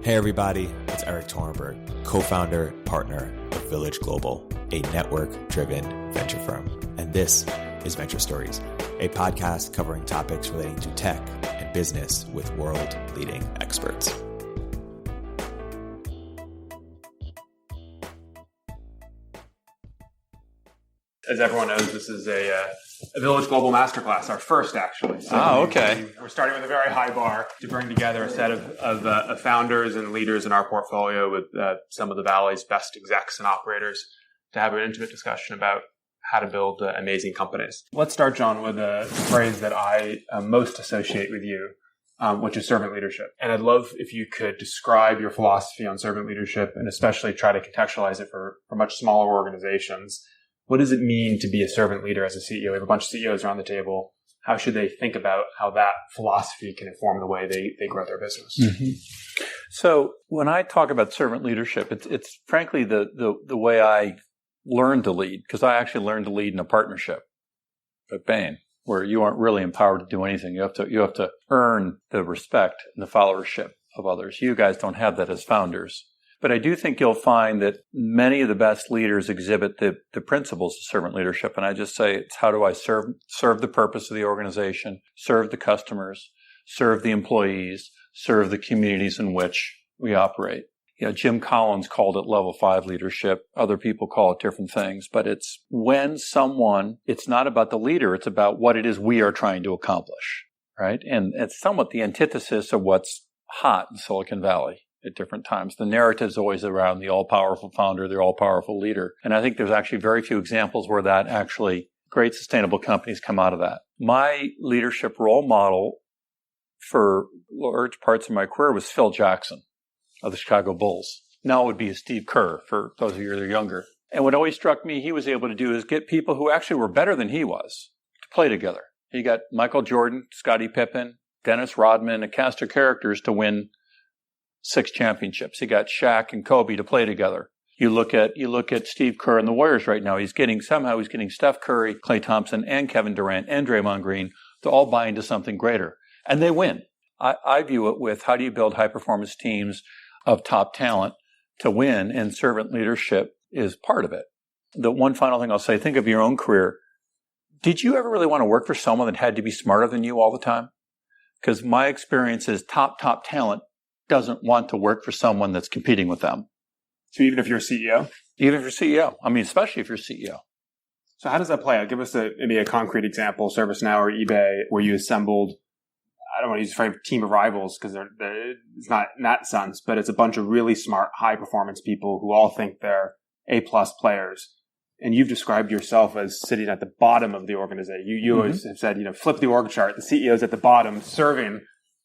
Hey everybody, it's Eric Torenberg, co-founder, partner of Village Global, a network-driven venture firm. And this is Venture Stories, a podcast covering topics relating to tech and business with world-leading experts. As everyone knows, this is a Village Global Masterclass, our first actually. So okay. We're starting with a very high bar to bring together a set of founders and leaders in our portfolio with some of the Valley's best execs and operators to have an intimate discussion about how to build amazing companies. Let's start, John, with a phrase that I most associate with you, which is servant leadership. And I'd love if you could describe your philosophy on servant leadership and especially try to contextualize it for much smaller organizations. What does it mean to be a servant leader as a CEO? We have a bunch of CEOs around the table. How should they think about how that philosophy can inform the way they grow their business? Mm-hmm. So when I talk about servant leadership, it's frankly the way I learned to lead, because I actually learned to lead in a partnership at Bain, where you aren't really empowered to do anything. You have to earn the respect and the followership of others. You guys don't have that as founders. But I do think you'll find that many of the best leaders exhibit the principles of servant leadership. And I just say, it's how do I serve the purpose of the organization, serve the customers, serve the employees, serve the communities in which we operate. You know, Jim Collins called it level 5 leadership. Other people call it different things. But it's when it's not about the leader, it's about what it is we are trying to accomplish, right? And it's somewhat the antithesis of what's hot in Silicon Valley at different times. The narrative is always around the all-powerful founder, the all-powerful leader. And I think there's actually very few examples where that actually great sustainable companies come out of that. My leadership role model for large parts of my career was Phil Jackson of the Chicago Bulls. Now it would be Steve Kerr for those of you that are younger. And what always struck me he was able to do is get people who actually were better than he was to play together. He got Michael Jordan, Scottie Pippen, Dennis Rodman, a cast of characters to win 6 championships. He got Shaq and Kobe to play together. You look at Steve Kerr and the Warriors right now. He's getting Steph Curry, Klay Thompson, and Kevin Durant and Draymond Green to all buy into something greater. And they win. I view it with how do you build high-performance teams of top talent to win, and servant leadership is part of it. The one final thing I'll say, think of your own career. Did you ever really want to work for someone that had to be smarter than you all the time? Because my experience is top talent doesn't want to work for someone that's competing with them. So even if you're a CEO? Even if you're CEO. I mean, especially if you're CEO. So how does that play out? Give us maybe a concrete example, ServiceNow or eBay, where you assembled, I don't want to use the phrase team of rivals because it's not in that sense, but it's a bunch of really smart, high-performance people who all think they're A-plus players. And you've described yourself as sitting at the bottom of the organization. You always have said, flip the org chart. The CEO's at the bottom, serving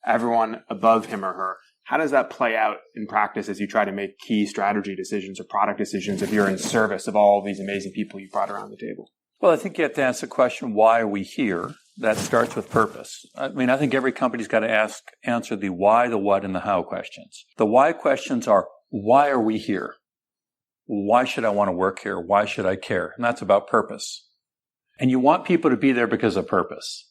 everyone above him or her. How does that play out in practice as you try to make key strategy decisions or product decisions if you're in service of all of these amazing people you brought around the table? Well, I think you have to ask the question, why are we here? That starts with purpose. I mean, I think every company's got to answer the why, the what, and the how questions. The why questions are, why are we here? Why should I want to work here? Why should I care? And that's about purpose. And you want people to be there because of purpose.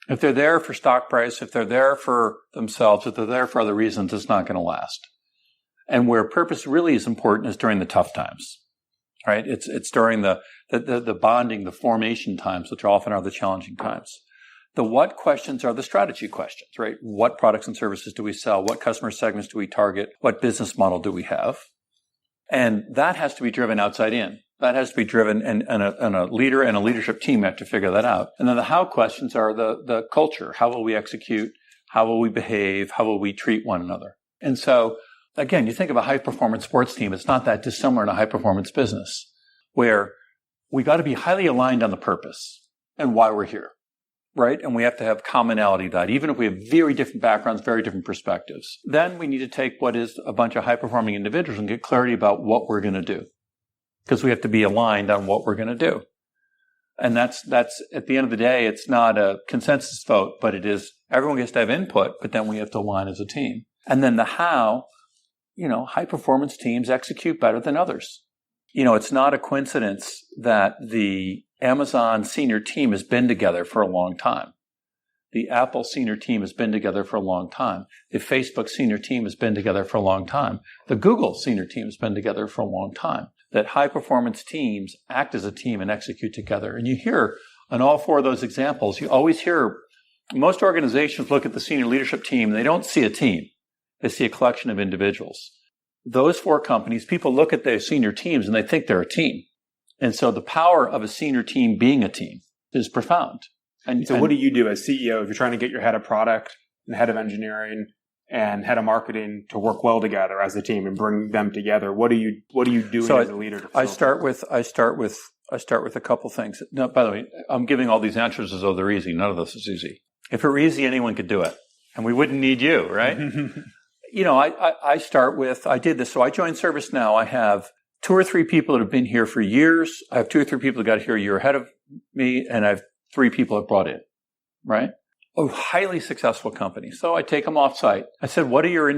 If they're there for stock price, if they're there for themselves, if they're there for other reasons, it's not going to last. And where purpose really is important is during the tough times, right? It's during the bonding, the formation times, which often are the challenging times. The what questions are the strategy questions, right? What products and services do we sell? What customer segments do we target? What business model do we have? And that has to be driven outside in. That has to be driven, and a leader and a leadership team have to figure that out. And then the how questions are the culture. How will we execute? How will we behave? How will we treat one another? And so, again, you think of a high-performance sports team, it's not that dissimilar in a high-performance business, where we got to be highly aligned on the purpose and why we're here, right? And we have to have commonality that, even if we have very different backgrounds, very different perspectives. Then we need to take what is a bunch of high-performing individuals and get clarity about what we're going to do. Because we have to be aligned on what we're going to do. And that's at the end of the day, it's not a consensus vote, but it is everyone gets to have input, but then we have to align as a team. And then the how, high performance teams execute better than others. It's not a coincidence that the Amazon senior team has been together for a long time. The Apple senior team has been together for a long time. The Facebook senior team has been together for a long time. The Google senior team has been together for a long time. That high-performance teams act as a team and execute together. And you hear on all four of those examples, you always hear most organizations look at the senior leadership team, and they don't see a team. They see a collection of individuals. Those four companies, people look at their senior teams, and they think they're a team. And so the power of a senior team being a team is profound. So what do you do as CEO if you're trying to get your head of product and head of engineering and head of marketing to work well together as a team and bring them together? What are you doing as a leader? I start with a couple things. No, by the way, I'm giving all these answers as though they're easy. None of this is easy. If it were easy, anyone could do it, and we wouldn't need you, right? I start with, I did this. So I joined ServiceNow. I have 2 or 3 people that have been here for years. I have 2 or 3 people that got here a year ahead of me, and I have 3 people I've brought in, right? A highly successful company. So I take them off site. I said, what are your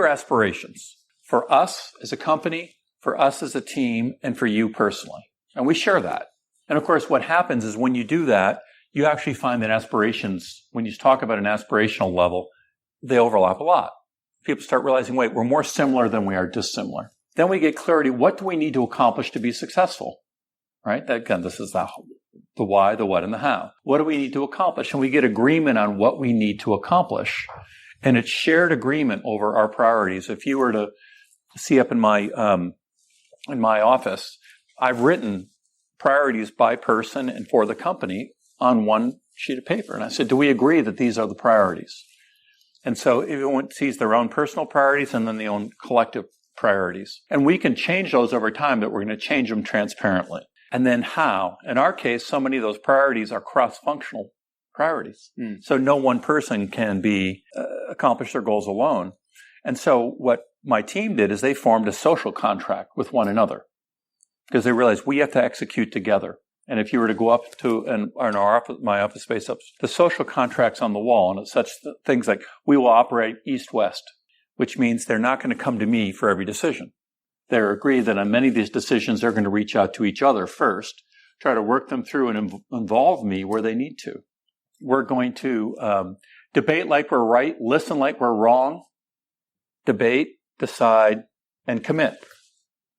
aspirations for us as a company, for us as a team, and for you personally? And we share that. And of course, what happens is when you do that, you actually find that aspirations, when you talk about an aspirational level, they overlap a lot. People start realizing, wait, we're more similar than we are dissimilar. Then we get clarity. What do we need to accomplish to be successful? Right? Again, this is the why, the what, and the how. What do we need to accomplish? And we get agreement on what we need to accomplish. And it's shared agreement over our priorities. If you were to see up in my office, I've written priorities by person and for the company on one sheet of paper. And I said, do we agree that these are the priorities? And so everyone sees their own personal priorities and then their own collective priorities. And we can change those over time, but we're going to change them transparently. And then how? In our case, so many of those priorities are cross-functional priorities. So no one person can accomplish their goals alone. And so what my team did is they formed a social contract with one another because they realized we have to execute together. And if you were to go up to my office space, the social contract's on the wall, and it's such things like we will operate east-west, which means they're not going to come to me for every decision. They're agreed that on many of these decisions, they're going to reach out to each other first, try to work them through and involve me where they need to. We're going to debate like we're right, listen like we're wrong, debate, decide, and commit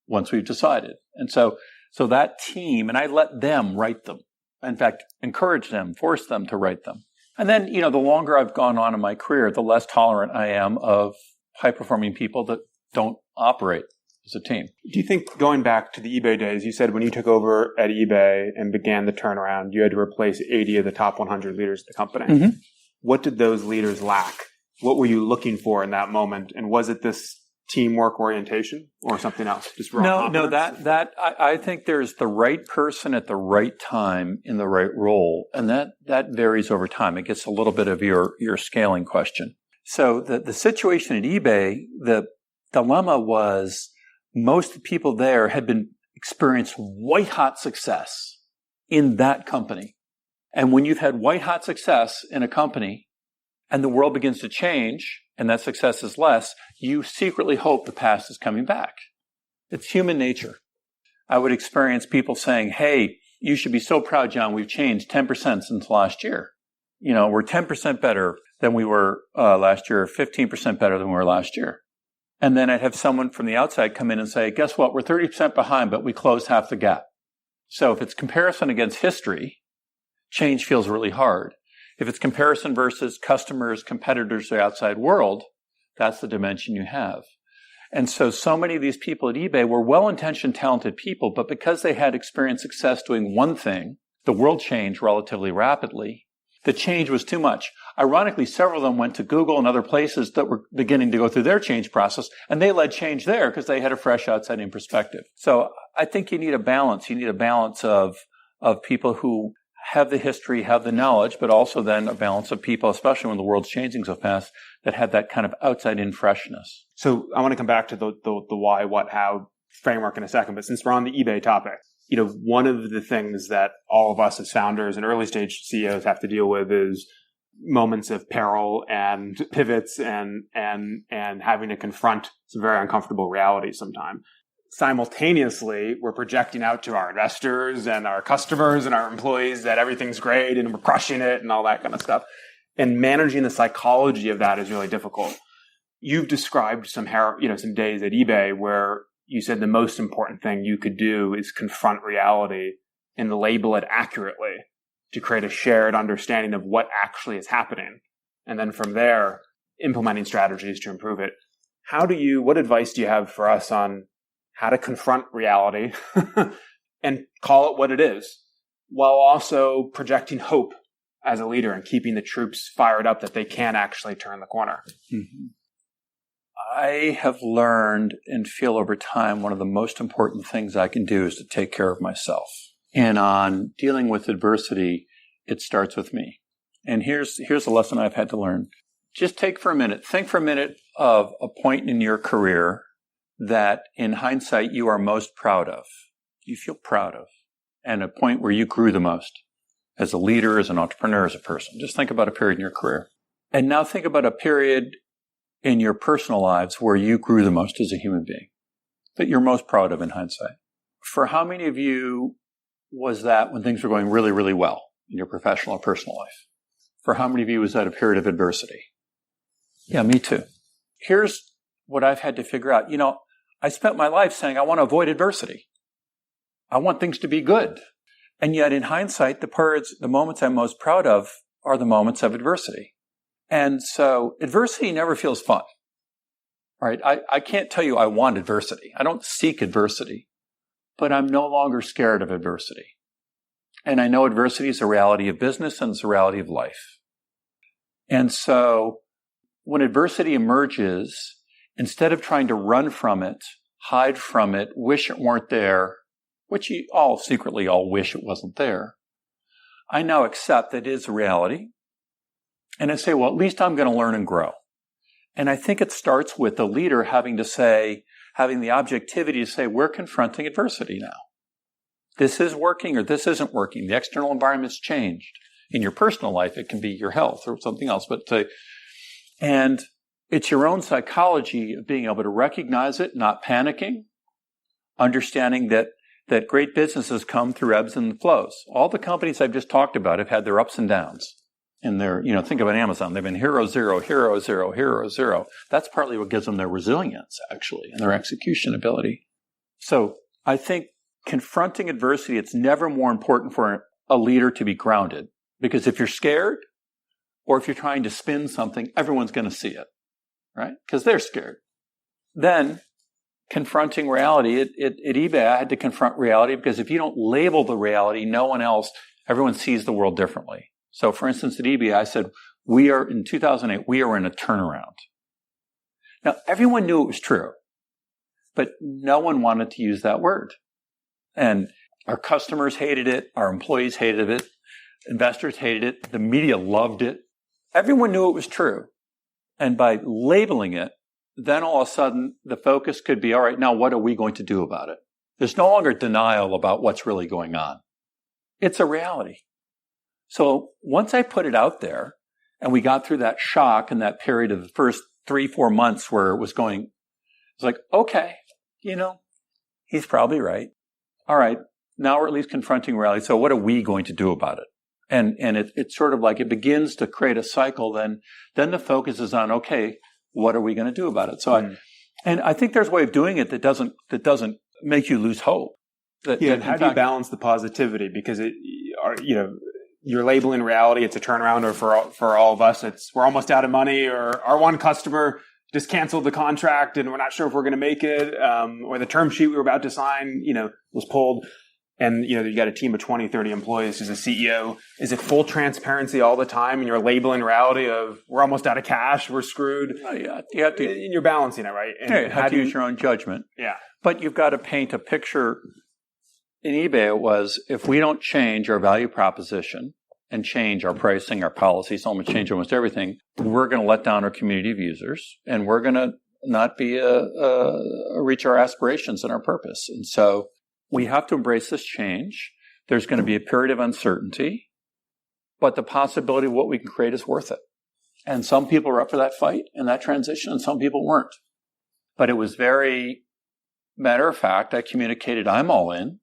once we've decided. And so that team, and I let them write them. In fact, encourage them, force them to write them. And then, the longer I've gone on in my career, the less tolerant I am of high-performing people that don't operate as a team. Do you think, going back to the eBay days, you said when you took over at eBay and began the turnaround, you had to replace 80 of the top 100 leaders of the company. Mm-hmm. What did those leaders lack? What were you looking for in that moment? And was it this teamwork orientation or something else? Just raw confidence? I think there's the right person at the right time in the right role. And that varies over time. It gets a little bit of your scaling question. So the situation at eBay, the dilemma was most of the people there had experienced white-hot success in that company. And when you've had white-hot success in a company and the world begins to change and that success is less, you secretly hope the past is coming back. It's human nature. I would experience people saying, hey, you should be so proud, John, we've changed 10% since last year. We're 10% better than we were last year, 15% better than we were last year. And then I'd have someone from the outside come in and say, guess what? We're 30% behind, but we closed half the gap. So if it's comparison against history, change feels really hard. If it's comparison versus customers, competitors, the outside world, that's the dimension you have. And so many of these people at eBay were well-intentioned, talented people, but because they had experienced success doing one thing, the world changed relatively rapidly. The change was too much. Ironically, several of them went to Google and other places that were beginning to go through their change process, and they led change there because they had a fresh outside-in perspective. So I think you need a balance. You need a balance of people who have the history, have the knowledge, but also then a balance of people, especially when the world's changing so fast, that have that kind of outside-in freshness. So I want to come back to the why, what, how framework in a second, but since we're on the eBay topic, one of the things that all of us as founders and early stage CEOs have to deal with is moments of peril and pivots and having to confront some very uncomfortable realities sometimes. simultaneously, we're projecting out to our investors and our customers and our employees that everything's great and we're crushing it and all that kind of stuff. And managing the psychology of that is really difficult. You've described some days at eBay where you said the most important thing you could do is confront reality and label it accurately to create a shared understanding of what actually is happening. And then from there, implementing strategies to improve it. What advice do you have for us on how to confront reality and call it what it is, while also projecting hope as a leader and keeping the troops fired up that they can actually turn the corner? Mm-hmm. I have learned and feel over time one of the most important things I can do is to take care of myself. And on dealing with adversity, it starts with me. And here's a lesson I've had to learn. Just think for a minute of a point in your career that in hindsight you are most proud of, you feel proud of, and a point where you grew the most as a leader, as an entrepreneur, as a person. Just think about a period in your career. And now think about a period in your personal lives where you grew the most as a human being, that you're most proud of in hindsight. For how many of you was that when things were going really, really well in your professional or personal life? For how many of you was that a period of adversity? Yeah, me too. Here's what I've had to figure out. I spent my life saying I want to avoid adversity. I want things to be good. And yet in hindsight, the moments I'm most proud of are the moments of adversity. And so adversity never feels fun. Right? I can't tell you I want adversity. I don't seek adversity, but I'm no longer scared of adversity. And I know adversity is a reality of business and it's a reality of life. And so when adversity emerges, instead of trying to run from it, hide from it, wish it weren't there, which you all secretly all wish it wasn't there, I now accept that it is a reality. And I say, well, at least I'm going to learn and grow. And I think it starts with the leader having the objectivity to say, we're confronting adversity now. This is working or this isn't working. The external environment's changed. In your personal life, it can be your health or something else. And it's your own psychology of being able to recognize it, not panicking, understanding that great businesses come through ebbs and flows. All the companies I've just talked about have had their ups and downs. And think about Amazon. They've been hero, zero, hero, zero, hero, zero. That's partly what gives them their resilience, actually, and their execution ability. So I think confronting adversity, it's never more important for a leader to be grounded. Because if you're scared, or if you're trying to spin something, everyone's going to see it, right? Because they're scared. Then, confronting reality, at eBay, I had to confront reality because if you don't label the reality, everyone sees the world differently. So, for instance, at eBay, I said, in 2008, we are in a turnaround. Now, everyone knew it was true, but no one wanted to use that word. And our customers hated it, our employees hated it, investors hated it, the media loved it. Everyone knew it was true. And by labeling it, then all of a sudden the focus could be, all right, now what are we going to do about it? There's no longer denial about what's really going on. It's a reality. So once I put it out there and we got through that shock and that period of the first 3-4 months where it was like, okay, he's probably right. All right, now we're at least confronting reality. So what are we going to do about it? And it's sort of like it begins to create a cycle. Then the focus is on, okay, what are we going to do about it? So I think there's a way of doing it that doesn't make you lose hope. How do you balance the positivity? Because you're labeling reality, it's a turnaround, or for all of us, we're almost out of money, or our one customer just canceled the contract and we're not sure if we're going to make it, or the term sheet we were about to sign, was pulled. And, you got a team of 20, 30 employees as a CEO. Is it full transparency all the time? And you're labeling reality of we're almost out of cash, we're screwed. Yeah, you have to. And you're balancing it, right? And you have to use your own judgment. Yeah. But you've got to paint a picture. In eBay, it was, if we don't change our value proposition and change our pricing, our policies, change almost everything, we're going to let down our community of users and we're going to not be reach our aspirations and our purpose. And so we have to embrace this change. There's going to be a period of uncertainty, but the possibility of what we can create is worth it. And some people were up for that fight and that transition, and some people weren't. But it was very matter of fact, I communicated, I'm all in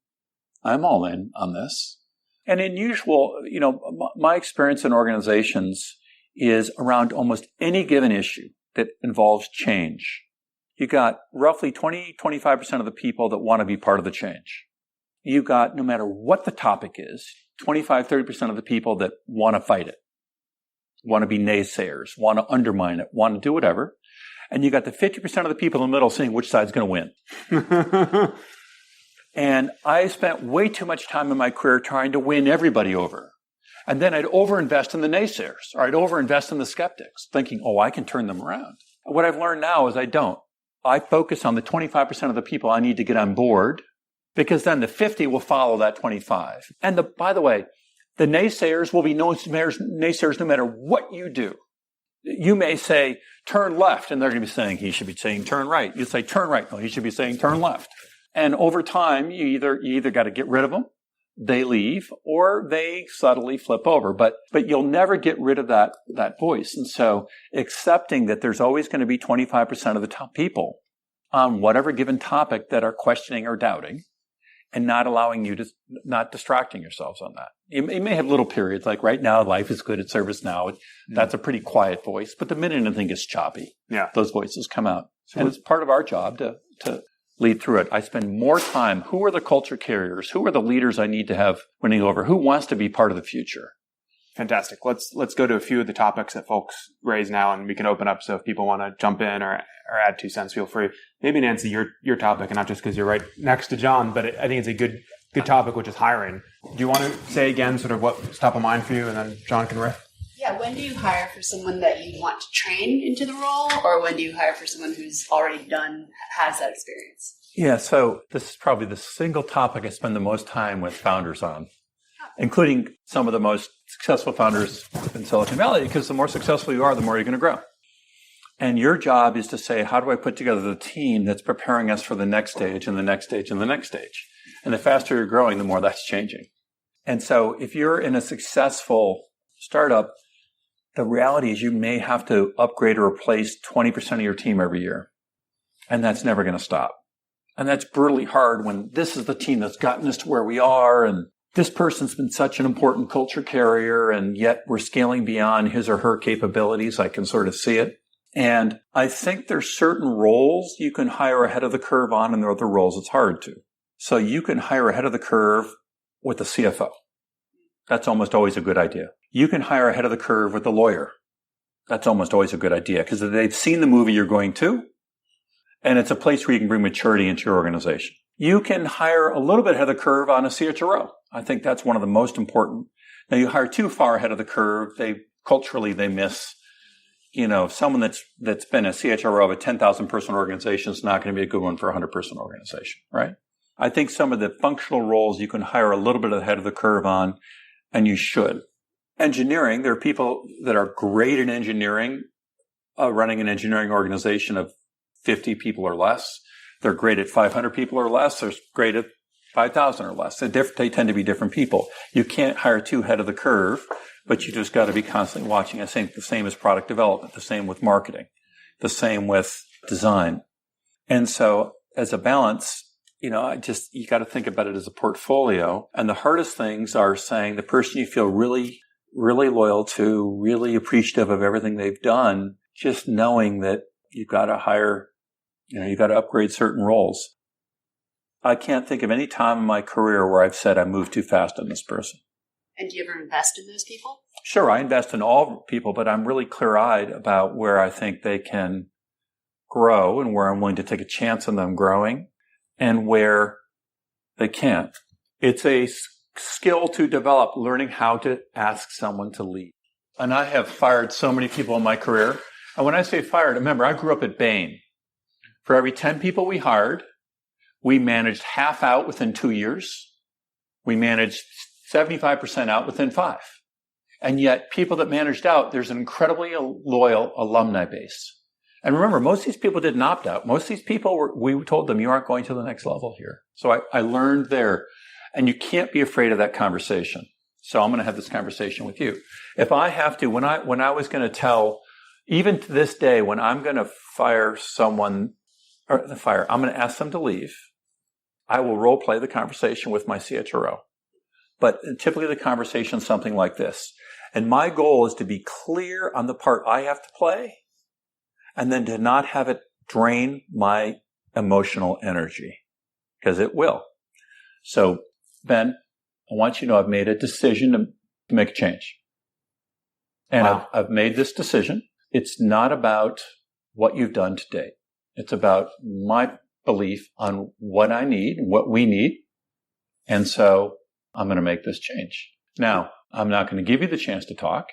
on this. And in usual, my experience in organizations is around almost any given issue that involves change. You got roughly 20-25% of the people that want to be part of the change. You got, no matter what the topic is, 25-30% of the people that want to fight it, want to be naysayers, want to undermine it, want to do whatever. And you got the 50% of the people in the middle saying which side's going to win. And I spent way too much time in my career trying to win everybody over. And then I'd overinvest in the naysayers, or I'd overinvest in the skeptics, thinking, I can turn them around. What I've learned now is I don't. I focus on the 25% of the people I need to get on board, because then the 50 will follow that 25. And by the way, the naysayers will be naysayers no matter what you do. You may say, turn left, and they're going to be saying, he should be saying turn right. You say, turn right. No, he should be saying turn left. And over time, you either got to get rid of them, they leave, or they subtly flip over. But you'll never get rid of that voice. And so accepting that there's always going to be 25% of the top people on whatever given topic that are questioning or doubting, and not allowing you to, not distracting yourselves on that. You may have little periods, like right now, life is good at ServiceNow. That's a pretty quiet voice. But the minute anything gets choppy, those voices come out. And it's part of our job to lead through it. I spend more time, who are the culture carriers? Who are the leaders I need to have winning over? Who wants to be part of the future? Fantastic. Let's go to a few of the topics that folks raise now, and we can open up. So if people want to jump in or add 2 cents, feel free. Maybe, Nancy, your topic, and not just because you're right next to John, but I think it's a good topic, which is hiring. Do you want to say again sort of what's top of mind for you, and then John can riff? Yeah, when do you hire for someone that you want to train into the role, or when do you hire for someone who's already has that experience? Yeah, so this is probably the single topic I spend the most time with founders on, including some of the most successful founders in Silicon Valley, because the more successful you are, the more you're going to grow. And your job is to say, how do I put together the team that's preparing us for the next stage and the next stage and the next stage? And the faster you're growing, the more that's changing. And so if you're in a successful startup, the reality is you may have to upgrade or replace 20% of your team every year. And that's never going to stop. And that's brutally hard when this is the team that's gotten us to where we are, and this person's been such an important culture carrier, and yet we're scaling beyond his or her capabilities. I can sort of see it. And I think there's certain roles you can hire ahead of the curve on, and there are other roles it's hard to. So you can hire ahead of the curve with the CFO. That's almost always a good idea. You can hire ahead of the curve with the lawyer. That's almost always a good idea, because they've seen the movie you're going to, and it's a place where you can bring maturity into your organization. You can hire a little bit ahead of the curve on a CHRO. I think that's one of the most important. Now, you hire too far ahead of the curve, culturally they miss. Someone that's been a CHRO of a 10,000 person organization is not going to be a good one for a 100 person organization, right? I think some of the functional roles you can hire a little bit ahead of the curve on, and you should. Engineering, there are people that are great in engineering, running an engineering organization of 50 people or less. They're great at 500 people or less. They're great at 5,000 or less. They tend to be different people. You can't hire too ahead of the curve, but you just got to be constantly watching. I think the same as product development, the same with marketing, the same with design. And so as a balance, you got to think about it as a portfolio. And the hardest things are saying the person you feel really, really loyal to, really appreciative of everything they've done, just knowing that you've got to hire, you've got to upgrade certain roles. I can't think of any time in my career where I've said I moved too fast on this person. And do you ever invest in those people? Sure, I invest in all people, but I'm really clear-eyed about where I think they can grow and where I'm willing to take a chance on them growing and where they can't. It's a skill to develop, learning how to ask someone to lead. And I have fired so many people in my career. And when I say fired, remember, I grew up at Bain. For every 10 people we hired, we managed half out within 2 years. We managed 75% out within 5. And yet, people that managed out, there's an incredibly loyal alumni base. And remember, most of these people didn't opt out. Most of these people, we told them, you aren't going to the next level here. So I learned there. And you can't be afraid of that conversation. So I'm going to have this conversation with you. If I have to, when I was going to tell, even to this day, when I'm going to fire someone or the fire. I'm going to ask them to leave. I will role play the conversation with my CHRO. But typically the conversation is something like this. And my goal is to be clear on the part I have to play and then to not have it drain my emotional energy, because it will. So, Ben, I want you to know I've made a decision to make a change. And Wow. I've made this decision. It's not about what you've done to date. It's about my belief on what I need, what we need. And so I'm going to make this change. Now, I'm not going to give you the chance to talk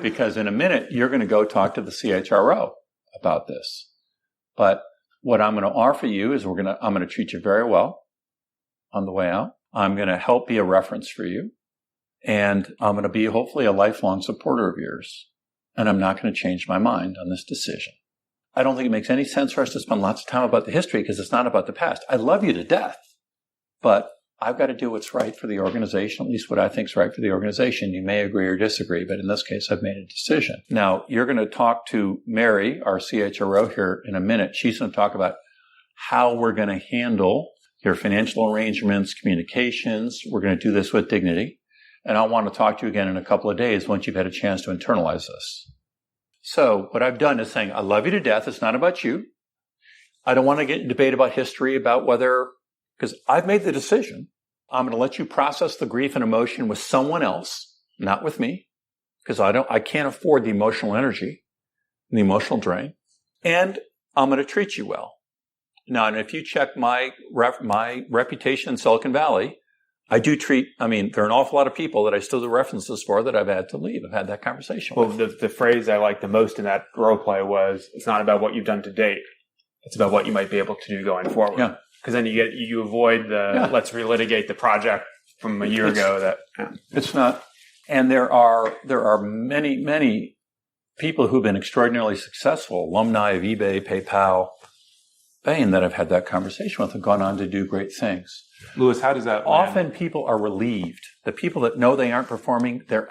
because in a minute, you're going to go talk to the CHRO about this. But what I'm going to offer you is I'm going to treat you very well on the way out. I'm going to help be a reference for you. And I'm going to be hopefully a lifelong supporter of yours. And I'm not going to change my mind on this decision. I don't think it makes any sense for us to spend lots of time about the history because it's not about the past. I love you to death, but I've got to do what's right for the organization, at least what I think is right for the organization. You may agree or disagree, but in this case, I've made a decision. Now, you're going to talk to Mary, our CHRO here in a minute. She's going to talk about how we're going to handle your financial arrangements, communications. We're going to do this with dignity. And I want to talk to you again in a couple of days once you've had a chance to internalize this. So what I've done is saying, I love you to death. It's not about you. I don't want to get in debate about history, about whether, because I've made the decision. I'm going to let you process the grief and emotion with someone else, not with me, because I can't afford the emotional energy and the emotional drain. And I'm going to treat you well. Now, and if you check my reputation in Silicon Valley, there are an awful lot of people that I still do references for that I've had to leave. I've had that conversation with. Well, the phrase I liked the most in that role play was, it's not about what you've done to date. It's about what you might be able to do going forward. Yeah. Because then you avoid let's relitigate the project from a year ago. It's not. And there are many, many people who've been extraordinarily successful, alumni of eBay, PayPal, Bain, that I've had that conversation with and gone on to do great things. Louis, how does that Often people are relieved. The people that know they aren't performing, their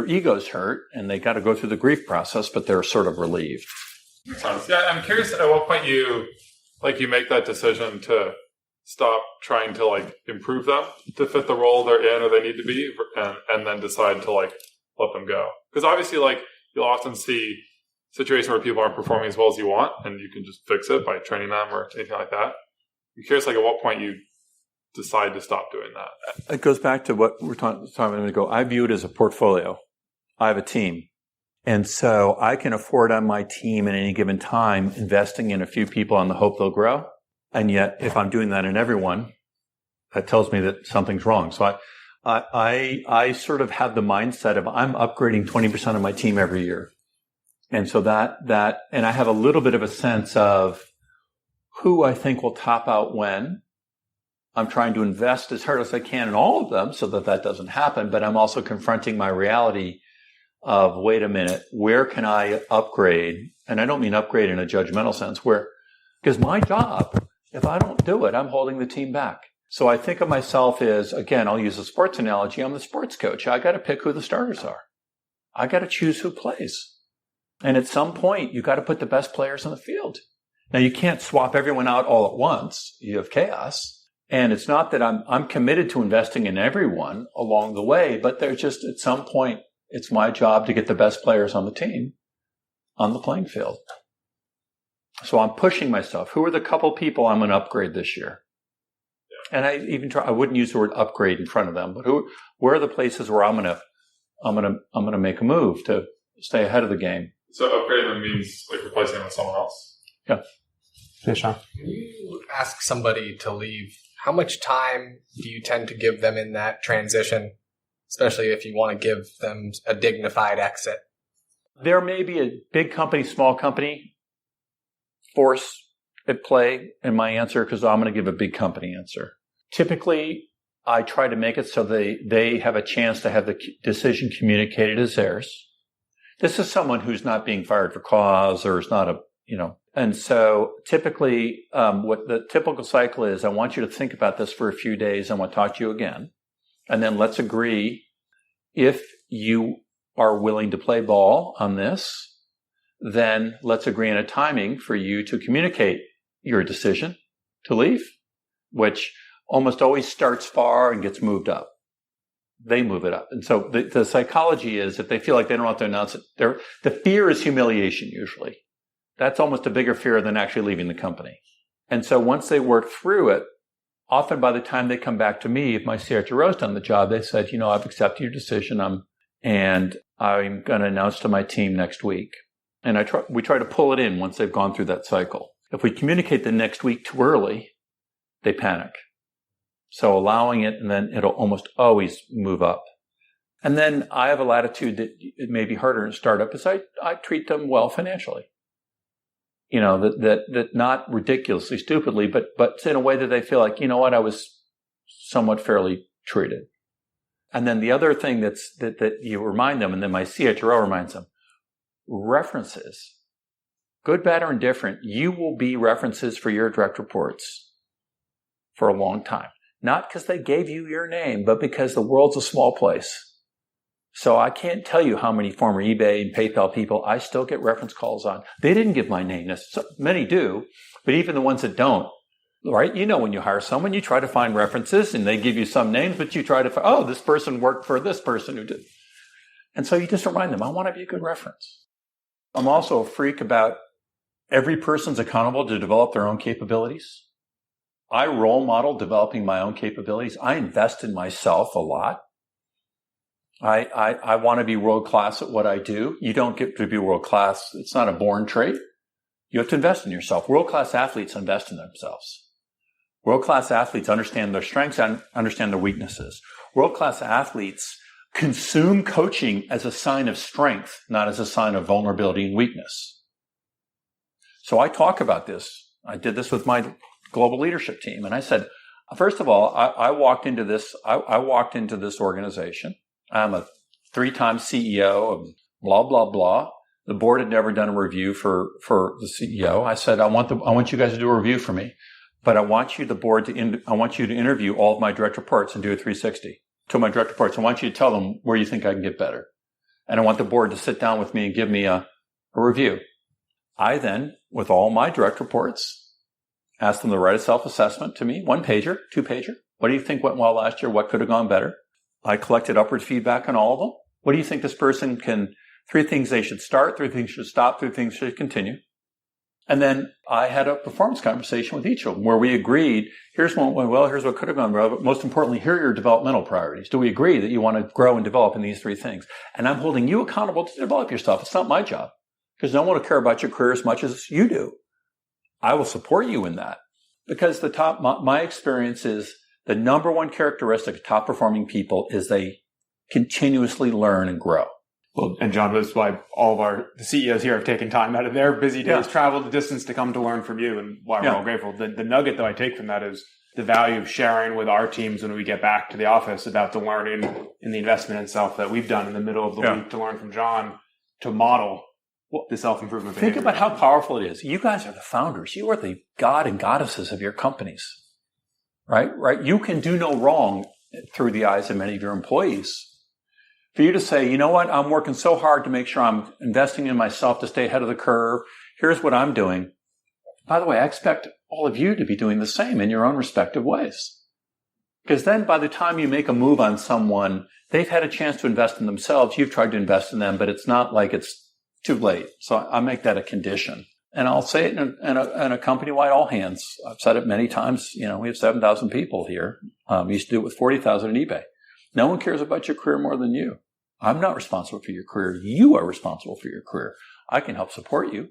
egos hurt and they got to go through the grief process, but they're sort of relieved. Yeah, I'm curious at what point you make that decision to stop trying to improve them to fit the role they're in or they need to be, and then decide to let them go. Because obviously you'll often see situations where people aren't performing as well as you want, and you can just fix it by training them or anything like that. I'm curious at what point you decide to stop doing that. It goes back to what we were talking a minute ago. I view it as a portfolio. I have a team. And so I can afford on my team at any given time investing in a few people on the hope they'll grow. And yet, if I'm doing that in everyone, that tells me that something's wrong. So I sort of have the mindset of I'm upgrading 20% of my team every year. And so and I have a little bit of a sense of who I think will top out when. I'm trying to invest as hard as I can in all of them so that doesn't happen. But I'm also confronting my reality of, wait a minute, where can I upgrade? And I don't mean upgrade in a judgmental sense, because my job, if I don't do it, I'm holding the team back. So I think of myself as, again, I'll use a sports analogy. I'm the sports coach. I got to pick who the starters are. I got to choose who plays. And at some point, you got to put the best players on the field. Now, you can't swap everyone out all at once. You have chaos. And it's not that I'm committed to investing in everyone along the way, but there's just at some point, it's my job to get the best players on the team on the playing field. So I'm pushing myself. Who are the couple people I'm going to upgrade this year? And I wouldn't use the word upgrade in front of them, but where are the places where I'm going to make a move to stay ahead of the game? So upgrading them means replacing them with someone else. Yeah. Yeah, Sean. When you ask somebody to leave, how much time do you tend to give them in that transition, especially if you want to give them a dignified exit? There may be a big company, small company force at play in my answer, because I'm going to give a big company answer. Typically, I try to make it so they have a chance to have the decision communicated as theirs. This is someone who's not being fired for cause or is not and so typically what the typical cycle is, I want you to think about this for a few days. I want to talk to you again. And then let's agree if you are willing to play ball on this, then let's agree on a timing for you to communicate your decision to leave, which almost always starts far and gets moved up. They move it up. And so the psychology is if they feel like they don't have to announce it, the fear is humiliation usually. That's almost a bigger fear than actually leaving the company. And so once they work through it, often by the time they come back to me, if my CHRO's done the job, they said, I've accepted your decision and I'm going to announce to my team next week. And we try to pull it in once they've gone through that cycle. If we communicate the next week too early, they panic. So allowing it, and then it'll almost always move up. And then I have a latitude that it may be harder in startup is I treat them well financially. That not ridiculously stupidly, but in a way that they feel like, I was somewhat fairly treated. And then the other thing that you remind them, and then my CHRO reminds them, references, good, bad, or indifferent, you will be references for your direct reports for a long time. Not because they gave you your name, but because the world's a small place. So I can't tell you how many former eBay and PayPal people I still get reference calls on. They didn't give my name. Many do, but even the ones that don't, right? When you hire someone, you try to find references and they give you some names, but you try to find, this person worked for this person who did. And so you just remind them, I want to be a good reference. I'm also a freak about every person's accountable to develop their own capabilities. I role model developing my own capabilities. I invest in myself a lot. I want to be world class at what I do. You don't get to be world class. It's not a born trait. You have to invest in yourself. World class athletes invest in themselves. World class athletes understand their strengths and understand their weaknesses. World class athletes consume coaching as a sign of strength, not as a sign of vulnerability and weakness. So I talk about this. I did this with my global leadership team. And I said, first of all, I walked into this organization. I'm a 3-time CEO of blah, blah, blah. The board had never done a review for the CEO. I said, I want you guys to do a review for me, but I want you to interview all of my direct reports and do a 360 to my direct reports. I want you to tell them where you think I can get better. And I want the board to sit down with me and give me a review. I then, with all my direct reports, asked them to write a self-assessment to me, 1-pager, 2-pager. What do you think went well last year? What could have gone better? I collected upward feedback on all of them. What do you think this person can, 3 things they should start, 3 things should stop, 3 things should continue. And then I had a performance conversation with each of them where we agreed, here's what went well, here's what could have gone well, but most importantly, here are your developmental priorities. Do we agree that you want to grow and develop in these 3 things? And I'm holding you accountable to develop yourself. It's not my job because no one will care about your career as much as you do. I will support you in that because my experience is the number one characteristic of top performing people is they continuously learn and grow. Well, and John, that's why all of the CEOs here have taken time out of their busy days, traveled the distance to come to learn from you, and why we're all grateful. The nugget that I take from that is the value of sharing with our teams when we get back to the office about the learning and the investment in self that we've done in the middle of the week to learn from John to model the self-improvement behavior. Think about how powerful it is. You guys are the founders. You are the god and goddesses of your companies, right? You can do no wrong through the eyes of many of your employees. For you to say, you know what, I'm working so hard to make sure I'm investing in myself to stay ahead of the curve. Here's what I'm doing. By the way, I expect all of you to be doing the same in your own respective ways. Because then by the time you make a move on someone, they've had a chance to invest in themselves. You've tried to invest in them, but it's not like it's too late. So I make that a condition. And I'll say it in a company-wide all hands. I've said it many times. We have 7,000 people here. We used to do it with 40,000 in eBay. No one cares about your career more than you. I'm not responsible for your career. You are responsible for your career. I can help support you.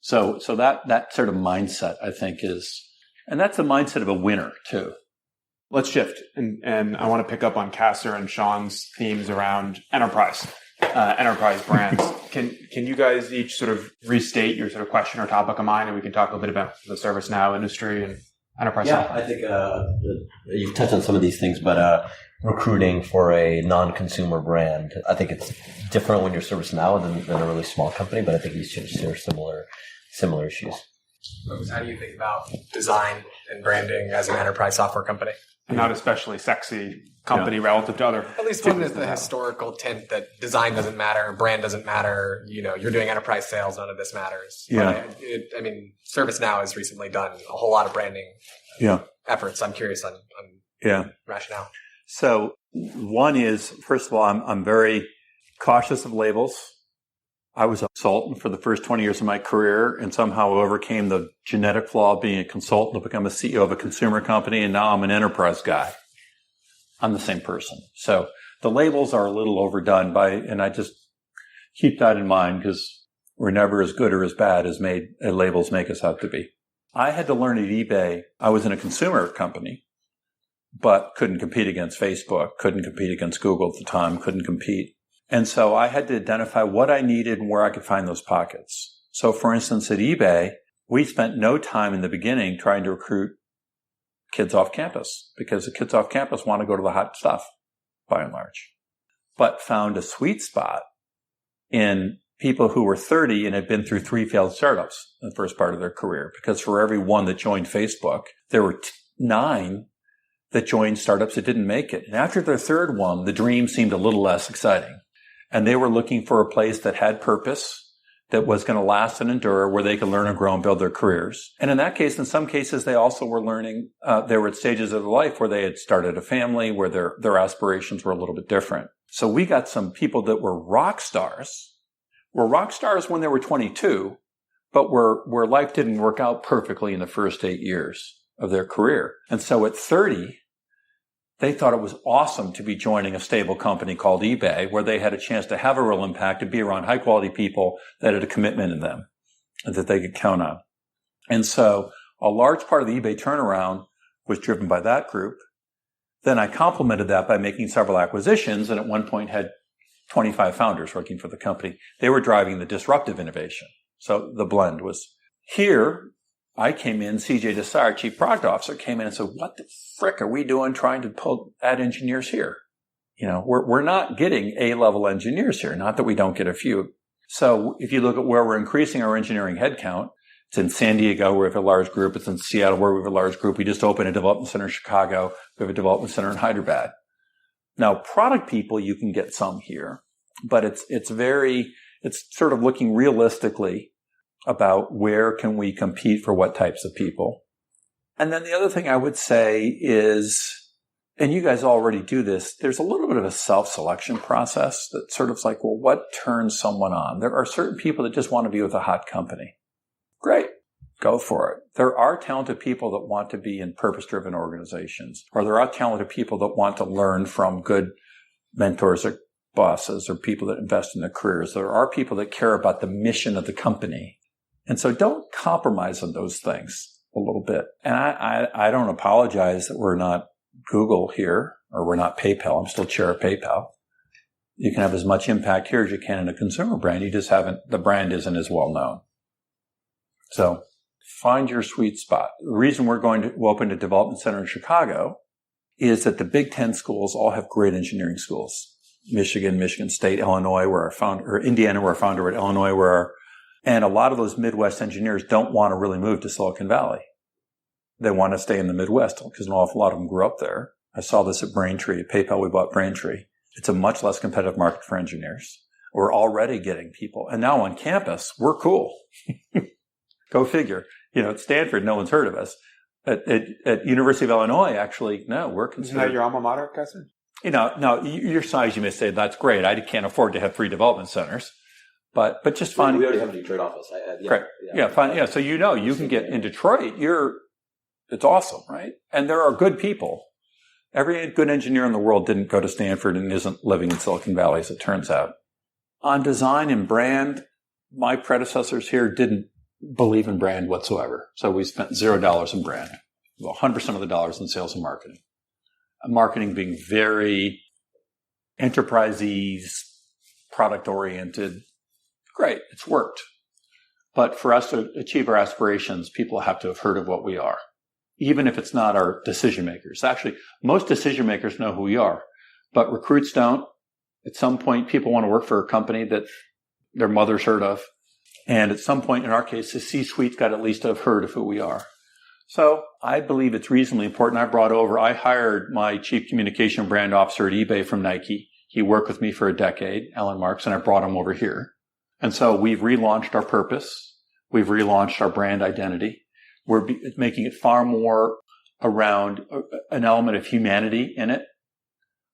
So that sort of mindset, I think, and that's the mindset of a winner too. Let's shift. And I want to pick up on Kasser and Sean's themes around enterprise brands. Can you guys each sort of restate your sort of question or topic of mind, and we can talk a little bit about the ServiceNow industry and enterprise? Yeah, I think you've touched on some of these things, but recruiting for a non-consumer brand, I think it's different when you're ServiceNow than a really small company, but I think you should share similar issues. How do you think about design and branding as an enterprise software company? And not especially sexy company relative to other. At least one is the historical tint that design doesn't matter, brand doesn't matter. You're doing enterprise sales, none of this matters. Yeah. But ServiceNow has recently done a whole lot of branding efforts. I'm curious on rationale. So one is, first of all, I'm very cautious of labels. I was a consultant for the first 20 years of my career and somehow overcame the genetic flaw of being a consultant to become a CEO of a consumer company, and now I'm an enterprise guy. I'm the same person. So the labels are a little overdone and I just keep that in mind because we're never as good or as bad as labels make us out to be. I had to learn at eBay. I was in a consumer company, but couldn't compete against Facebook, couldn't compete against Google at the time, couldn't compete. And so I had to identify what I needed and where I could find those pockets. So for instance, at eBay, we spent no time in the beginning trying to recruit kids off campus because the kids off campus want to go to the hot stuff by and large, but found a sweet spot in people who were 30 and had been through 3 failed startups in the first part of their career. Because for every one that joined Facebook, there were 9 that joined startups that didn't make it. And after their third one, the dream seemed a little less exciting. And they were looking for a place that had purpose, that was going to last and endure, where they could learn and grow and build their careers. And in that case, in some cases, they also were learning, they were at stages of their life where they had started a family, where their aspirations were a little bit different. So we got some people that were rock stars when they were 22, but where life didn't work out perfectly in the first 8 years of their career. And so at 30, they thought it was awesome to be joining a stable company called eBay, where they had a chance to have a real impact, to be around high quality people that had a commitment in them and that they could count on. And so a large part of the eBay turnaround was driven by that group. Then I complemented that by making several acquisitions, and at one point had 25 founders working for the company. They were driving the disruptive innovation. So the blend was here. I came in, CJ Desai, our chief product officer, came in and said, what the frick are we doing trying to add engineers here? We're not getting A-level engineers here. Not that we don't get a few. So if you look at where we're increasing our engineering headcount, it's in San Diego, where we have a large group. It's in Seattle, where we have a large group. We just opened a development center in Chicago. We have a development center in Hyderabad. Now, product people, you can get some here, but it's sort of looking realistically about where can we compete for what types of people. And then the other thing I would say is, and you guys already do this, there's a little bit of a self-selection process that sort of like, well, what turns someone on? There are certain people that just want to be with a hot company. Great. Go for it. There are talented people that want to be in purpose-driven organizations, or there are talented people that want to learn from good mentors or bosses or people that invest in their careers. There are people that care about the mission of the company. And so don't compromise on those things a little bit. And I don't apologize that we're not Google here, or we're not PayPal. I'm still chair of PayPal. You can have as much impact here as you can in a consumer brand. You just the brand isn't as well known. So find your sweet spot. The reason we're going to open a development center in Chicago is that the Big Ten schools all have great engineering schools. Michigan, Michigan State, Illinois, Indiana, where our founder at Illinois, and a lot of those Midwest engineers don't want to really move to Silicon Valley. They want to stay in the Midwest because an awful lot of them grew up there. I saw this at Braintree. At PayPal, we bought Braintree. It's a much less competitive market for engineers. We're already getting people. And now on campus, we're cool. Go figure. At Stanford, no one's heard of us. At University of Illinois, actually, no, we're considered. Isn't that your alma mater, Kessler? Now, your size, you may say, that's great. I can't afford to have 3 development centers. But just find. We already have a Detroit office. Correct. Yeah. So you can get in Detroit. It's awesome, right? And there are good people. Every good engineer in the world didn't go to Stanford and isn't living in Silicon Valley, as it turns out. On design and brand, my predecessors here didn't believe in brand whatsoever. So we spent $0 in brand. 100% of the dollars in sales and marketing. Marketing being very enterprisey, product-oriented. Great, it's worked. But for us to achieve our aspirations, people have to have heard of what we are, even if it's not our decision makers. Actually, most decision makers know who we are, but recruits don't. At some point, people want to work for a company that their mother's heard of. And at some point in our case, the C-suite's got at least a heard of who we are. So I believe it's reasonably important. I hired my chief communication brand officer at eBay from Nike. He worked with me for a decade, Alan Marks, and I brought him over here. And so we've relaunched our purpose. We've relaunched our brand identity. We're making it far more around an element of humanity in it.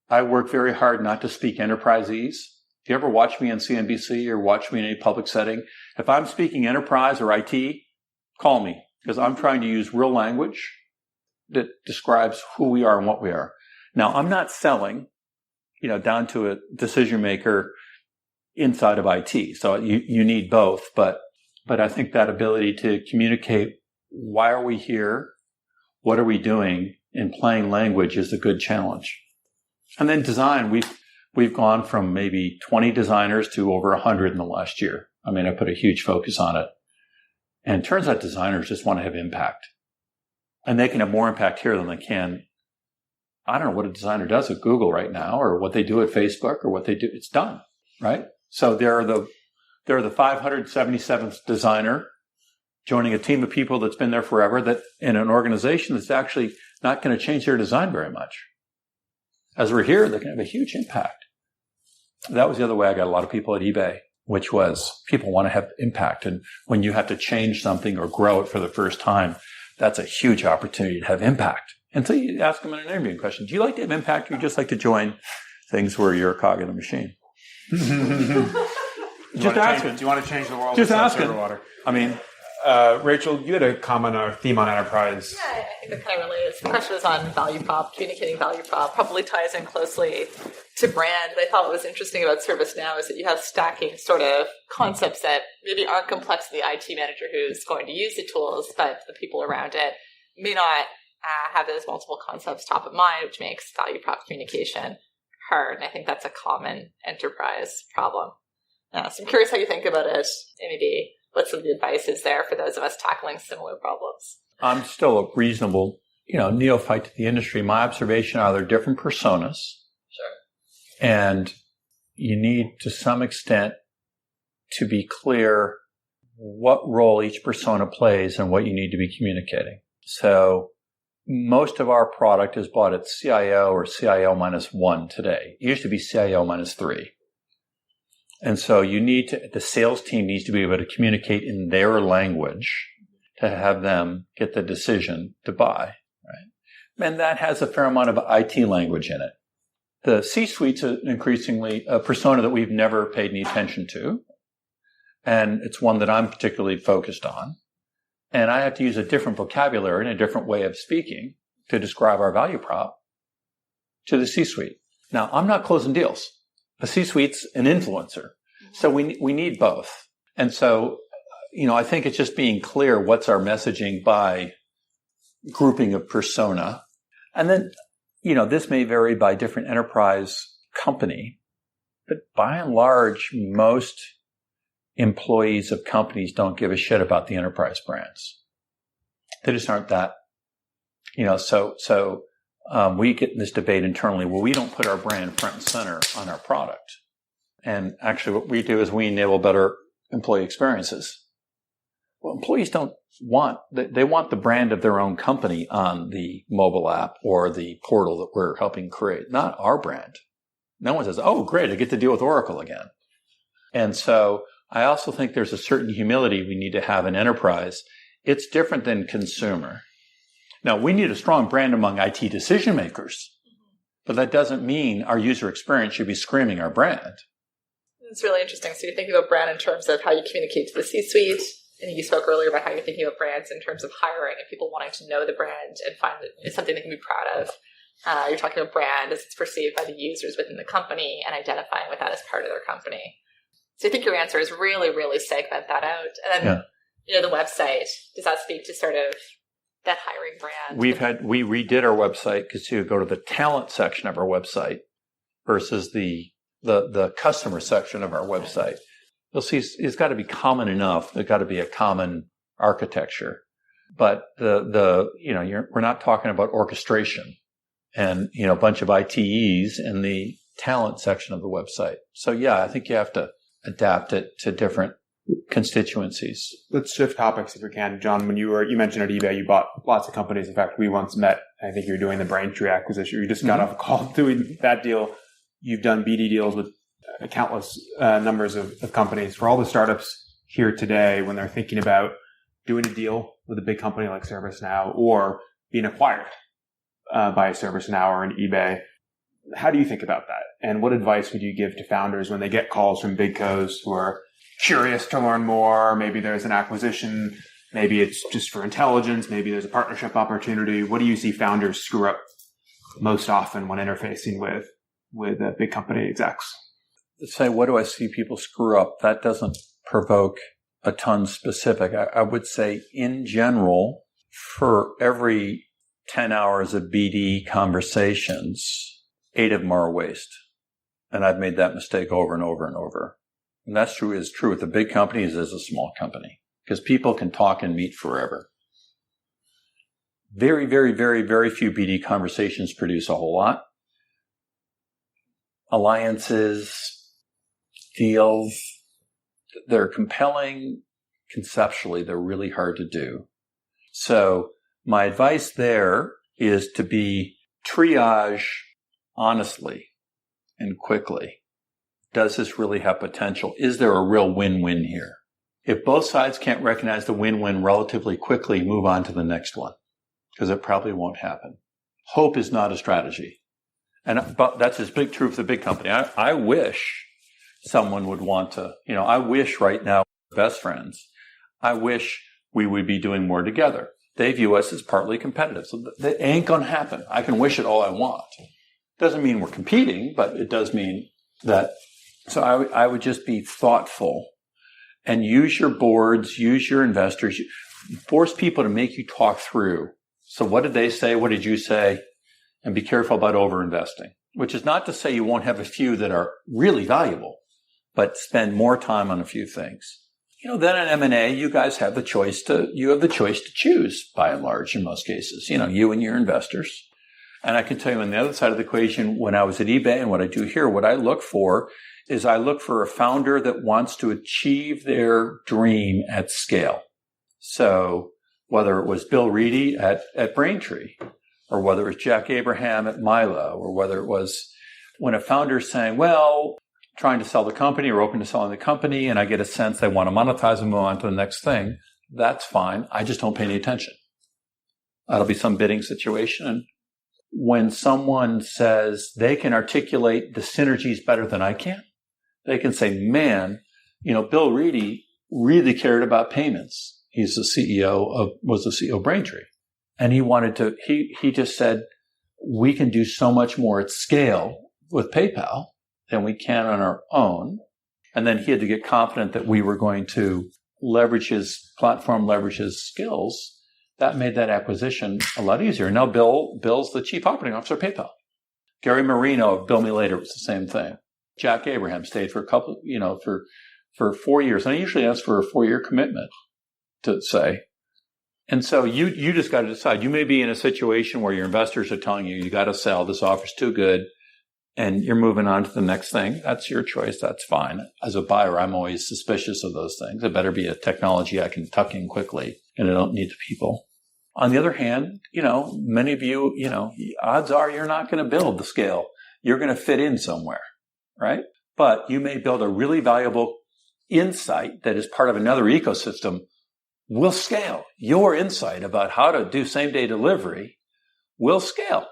I work very hard not to speak enterprisese. If you ever watch me on CNBC or watch me in any public setting, if I'm speaking enterprise or IT, call me, because I'm trying to use real language that describes who we are and what we are. Now, I'm not selling, down to a decision maker inside of IT. So you need both, but I think that ability to communicate, why are we here? What are we doing in plain language is a good challenge. And then design, we've gone from maybe 20 designers to over 100 in the last year. I mean, I put a huge focus on it. And it turns out designers just want to have impact. And they can have more impact here than they can. I don't know what a designer does at Google right now, or what they do at Facebook, or what they do. It's done, right? So they're the 577th designer joining a team of people that's been there forever, that in an organization that's actually not going to change their design very much. As we're here, they can have a huge impact. That was the other way I got a lot of people at eBay, which was people want to have impact. And when you have to change something or grow it for the first time, that's a huge opportunity to have impact. And so you ask them in an interviewing question, do you like to have impact, or you just like to join things where you're a cog in the machine? Just asking. Do you want to change the world? Just asking. I mean, Rachel, you had a comment or theme on enterprise. Yeah, I think that kind of relates. The question was on value prop, communicating value prop, probably ties in closely to brand. I thought what was interesting about ServiceNow is that you have stacking sort of concepts that maybe aren't complex to the IT manager who's going to use the tools, but the people around it may not have those multiple concepts top of mind, which makes value prop communication hard. And I think that's a common enterprise problem. So I'm curious how you think about it, and maybe what some of the advice is there for those of us tackling similar problems. I'm still a reasonable, neophyte to the industry. My observation are there different personas. Sure. And you need, to some extent, to be clear what role each persona plays and what you need to be communicating. So most of our product is bought at CIO or CIO -1 today. It used to be CIO -3. And so the sales team needs to be able to communicate in their language to have them get the decision to buy, right? And that has a fair amount of IT language in it. The C-suite's increasingly a persona that we've never paid any attention to. And it's one that I'm particularly focused on. And I have to use a different vocabulary and a different way of speaking to describe our value prop to the C-suite. Now, I'm not closing deals. The C-suite's an influencer. So we need both. And so, I think it's just being clear what's our messaging by grouping a persona. And then, this may vary by different enterprise company, but by and large, most employees of companies don't give a shit about the enterprise brands. They just aren't that, so we get in this debate internally. Well, we don't put our brand front and center on our product. And actually what we do is we enable better employee experiences. Well, employees they want the brand of their own company on the mobile app or the portal that we're helping create, not our brand. No one says, oh, great, I get to deal with Oracle again. And so I also think there's a certain humility we need to have in enterprise. It's different than consumer. Now, we need a strong brand among IT decision makers, but that doesn't mean our user experience should be screaming our brand. It's really interesting. So you're thinking about brand in terms of how you communicate to the C-suite, and you spoke earlier about how you're thinking about brands in terms of hiring and people wanting to know the brand and find that it's something they can be proud of. You're talking about brand as it's perceived by the users within the company and identifying with that as part of their company. So I think your answer is really, really segment that out. And then, the website, does that speak to sort of that hiring brand? We redid our website because you go to the talent section of our website versus the customer section of our website. You'll see it's got to be common enough. There's got to be a common architecture, but we're not talking about orchestration and, a bunch of ITEs in the talent section of the website. So yeah, I think you have to adapt it to different constituencies. Let's shift topics if we can. John, when you mentioned at eBay, you bought lots of companies. In fact, we once met. I think you were doing the Braintree acquisition. You just got off a call doing that deal. You've done BD deals with countless numbers of companies. For all the startups here today, when they're thinking about doing a deal with a big company like ServiceNow or being acquired by a ServiceNow or an eBay, how do you think about that? And what advice would you give to founders when they get calls from big cos who are curious to learn more? Maybe there's an acquisition. Maybe it's just for intelligence. Maybe there's a partnership opportunity. What do you see founders screw up most often when interfacing with big company execs? Say, what do I see people screw up? That doesn't provoke a ton specific. I would say in general, for every 10 hours of BD conversations, 8 of them are a waste. And I've made that mistake over and over and over. And that's true with the big companies as a small company, because people can talk and meet forever. Very, very, very, very few BD conversations produce a whole lot. Alliances, deals, they're compelling conceptually. They're really hard to do. So my advice there is to be triage honestly and quickly. Does this really have potential? Is there a real win-win here? If both sides can't recognize the win-win relatively quickly, move on to the next one, because it probably won't happen. Hope is not a strategy. But that's as big true for the big company. I wish someone would want to, I wish right now, best friends, I wish we would be doing more together. They view us as partly competitive. So that ain't going to happen. I can wish it all I want. Doesn't mean we're competing, but it does mean that. So I would just be thoughtful and use your boards, use your investors, force people to make you talk through. So what did they say? What did you say? And be careful about over-investing, which is not to say you won't have a few that are really valuable, but spend more time on a few things. Then in M&A, you guys have the choice to choose by and large in most cases, you and your investors. And I can tell you on the other side of the equation, when I was at eBay and what I do here, what I look for is I look for a founder that wants to achieve their dream at scale. So whether it was Bill Reedy at Braintree, or whether it was Jack Abraham at Milo, or whether it was when a founder is saying, well, trying to sell the company or open to selling the company, and I get a sense they want to monetize and move on to the next thing, that's fine. I just don't pay any attention. That'll be some bidding situation. And when someone says they can articulate the synergies better than I can, they can say, man, Bill Reedy really cared about payments. Was the CEO of Braintree. And he just said, we can do so much more at scale with PayPal than we can on our own. And then he had to get confident that we were going to leverage his platform, leverage his skills. That made that acquisition a lot easier. Now Bill's the chief operating officer of PayPal. Gary Marino of Bill Me Later was the same thing. Jack Abraham stayed for a couple, for 4 years. And I usually ask for a 4-year commitment to say. And so you just got to decide. You may be in a situation where your investors are telling you got to sell. This offer's too good. And you're moving on to the next thing. That's your choice. That's fine. As a buyer, I'm always suspicious of those things. It better be a technology I can tuck in quickly and I don't need the people. On the other hand, many of you, odds are you're not going to build the scale. You're going to fit in somewhere, right? But you may build a really valuable insight that is part of another ecosystem will scale. Your insight about how to do same-day delivery will scale.